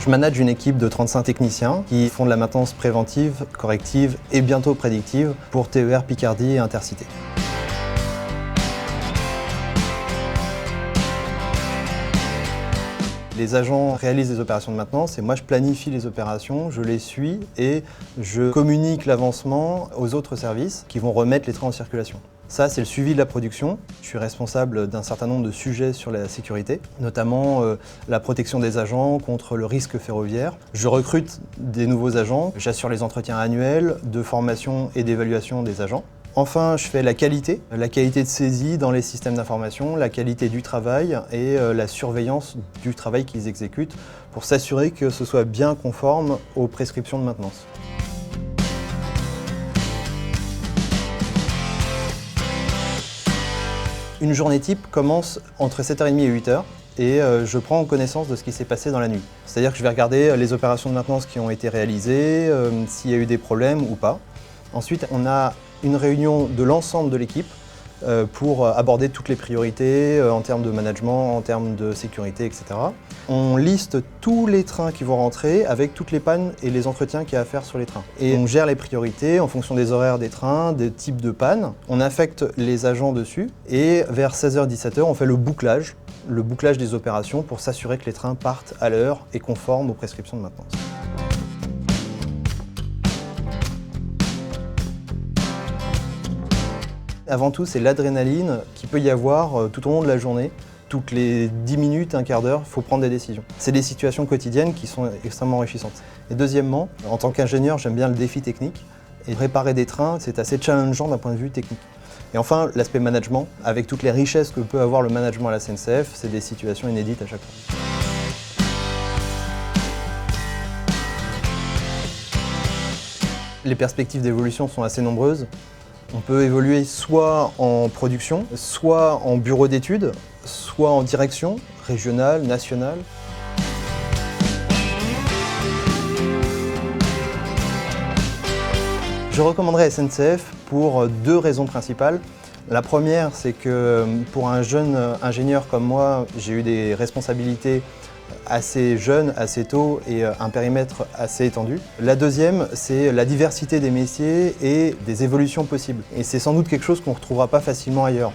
Je manage une équipe de 35 techniciens qui font de la maintenance préventive, corrective et bientôt prédictive pour TER Picardie et Intercité. Les agents réalisent des opérations de maintenance et moi je planifie les opérations, je les suis et je communique l'avancement aux autres services qui vont remettre les trains en circulation. Ça, c'est le suivi de la production. Je suis responsable d'un certain nombre de sujets sur la sécurité, notamment la protection des agents contre le risque ferroviaire. Je recrute des nouveaux agents, j'assure les entretiens annuels de formation et d'évaluation des agents. Enfin, je fais la qualité de saisie dans les systèmes d'information, la qualité du travail et la surveillance du travail qu'ils exécutent pour s'assurer que ce soit bien conforme aux prescriptions de maintenance. Une journée type commence entre 7h30 et 8h et je prends connaissance de ce qui s'est passé dans la nuit. C'est-à-dire que je vais regarder les opérations de maintenance qui ont été réalisées, s'il y a eu des problèmes ou pas. Ensuite, on a une réunion de l'ensemble de l'équipe pour aborder toutes les priorités en termes de management, en termes de sécurité, etc. On liste tous les trains qui vont rentrer avec toutes les pannes et les entretiens qu'il y a à faire sur les trains. Et on gère les priorités en fonction des horaires des trains, des types de pannes. On affecte les agents dessus et vers 16h-17h, on fait le bouclage des opérations pour s'assurer que les trains partent à l'heure et conformes aux prescriptions de maintenance. Avant tout, c'est l'adrénaline qu'il peut y avoir tout au long de la journée. Toutes les 10 minutes, un quart d'heure, il faut prendre des décisions. C'est des situations quotidiennes qui sont extrêmement enrichissantes. Et deuxièmement, en tant qu'ingénieur, j'aime bien le défi technique. Et réparer des trains, c'est assez challengeant d'un point de vue technique. Et enfin, l'aspect management, avec toutes les richesses que peut avoir le management à la SNCF, c'est des situations inédites à chaque fois. Les perspectives d'évolution sont assez nombreuses. On peut évoluer soit en production, soit en bureau d'études, soit en direction régionale, nationale. Je recommanderais SNCF pour deux raisons principales. La première, c'est que pour un jeune ingénieur comme moi, j'ai eu des responsabilités assez jeune, assez tôt et un périmètre assez étendu. La deuxième, c'est la diversité des métiers et des évolutions possibles. Et c'est sans doute quelque chose qu'on ne retrouvera pas facilement ailleurs.